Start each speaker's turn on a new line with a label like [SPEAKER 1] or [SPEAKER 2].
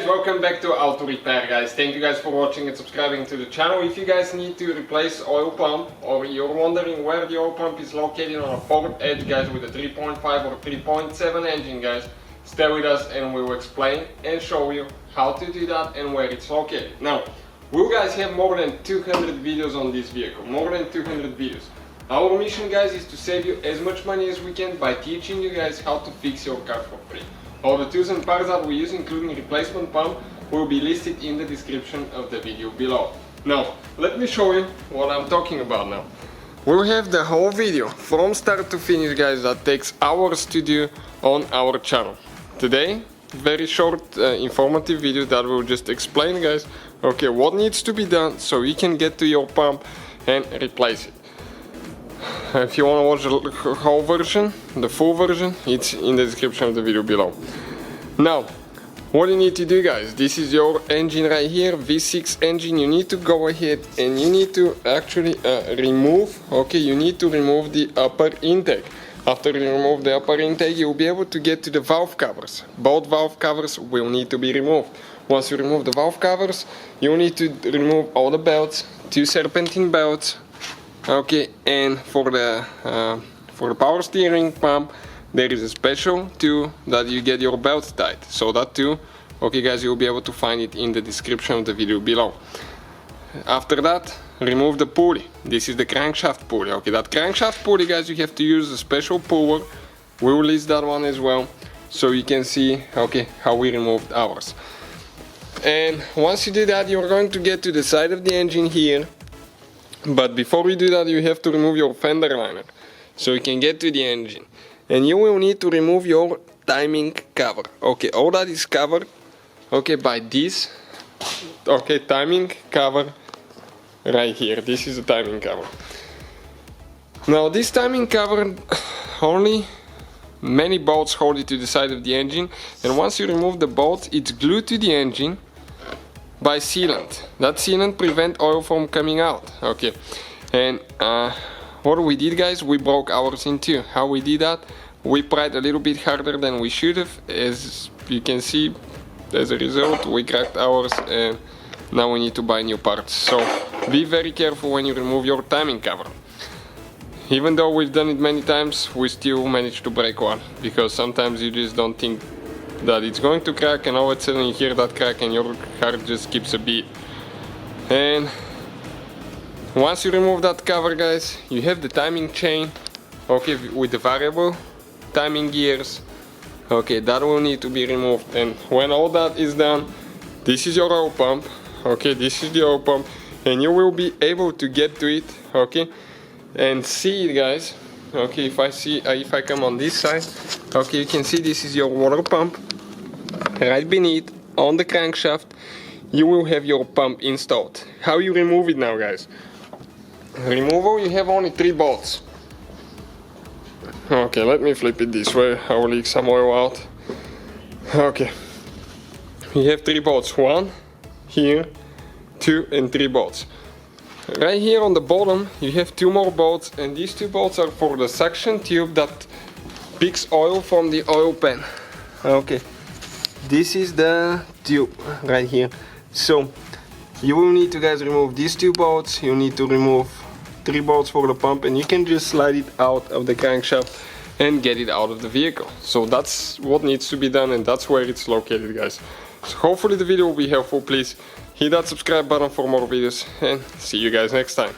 [SPEAKER 1] welcome back to Auto Repair, guys. Thank you guys for watching and subscribing to the channel. If you guys need to replace oil pump, or you're wondering where the oil pump is located on a forward edge, guys, with a 3.5 or 3.7 engine, guys, stay with us and we will explain and show you how to do that and where it's located. Now, we guys have more than 200 videos on this vehicle, more than 200 videos. Our mission, guys, is to save you as much money as we can by teaching you guys how to fix your car for free. All the tools and parts that we use, including replacement pump, will be listed in the description of the video below. Now, let me show you what I'm talking about now. We'll have the whole video from start to finish, guys, that takes hours to do on our channel. Today, very short informative video that will just explain, guys, okay, what needs to be done so you can get to your pump and replace it. If you want to watch the whole version, the full version, it's in the description of the video below. Now, what you need to do, guys, this is your engine right here, V6 engine. You need to go ahead and you need to actually remove, okay, you need to remove the upper intake. After you remove the upper intake, you'll be able to get to the valve covers. Both valve covers will need to be removed. Once you remove the valve covers, you need to remove all the belts, 2 serpentine belts. Okay, and for the power steering pump, there is a special tool that you get your belt tied. So that too, okay guys, you'll be able to find it in the description of the video below. After that, remove the pulley. This is the crankshaft pulley. Okay, that crankshaft pulley, guys, you have to use a special puller. We'll list that one as well, so you can see, okay, how we removed ours. And once you do that, you're going to get to the side of the engine here. But before we do that, you have to remove your fender liner so you can get to the engine. And you will need to remove your timing cover. Okay, all that is covered, okay, by this, okay, timing cover right here. This is the timing cover. Now this timing cover, only many bolts hold it to the side of the engine, and once you remove the bolts, it's glued to the engine by sealant. That sealant prevents oil from coming out. Okay, and what we did, guys, we broke ours in two. How we did that? We pried a little bit harder than we should have. As you can see, as a result, we cracked ours, and now we need to buy new parts. So be very careful when you remove your timing cover. Even though we've done it many times, we still manage to break one, because sometimes you just don't think that it's going to crack, and all of a sudden you hear that crack and your heart just skips a beat. And once you remove that cover, guys, you have the timing chain, okay, with the variable timing gears. Okay, that will need to be removed. And when all that is done, this is your oil pump. Okay, this is the oil pump, and you will be able to get to it, okay, and see it, guys. Okay, if I come on this side, okay, you can see this is your water pump. Right beneath, on the crankshaft, you will have your pump installed. How you remove it now, guys? Removal, you have only 3 bolts. Okay, let me flip it this way, I will leak some oil out. Okay, you have 3 bolts, 1 here, 2 and 3 bolts. Right here on the bottom, you have 2 more bolts, and these 2 bolts are for the suction tube that picks oil from the oil pan. Okay, this is the tube right here. So you will need to, guys, remove these 2 bolts. You need to remove 3 bolts for the pump, and you can just slide it out of the crankshaft and get it out of the vehicle. So that's what needs to be done, and that's where it's located, guys. So hopefully the video will be helpful. Please hit that subscribe button for more videos, and see you guys next time.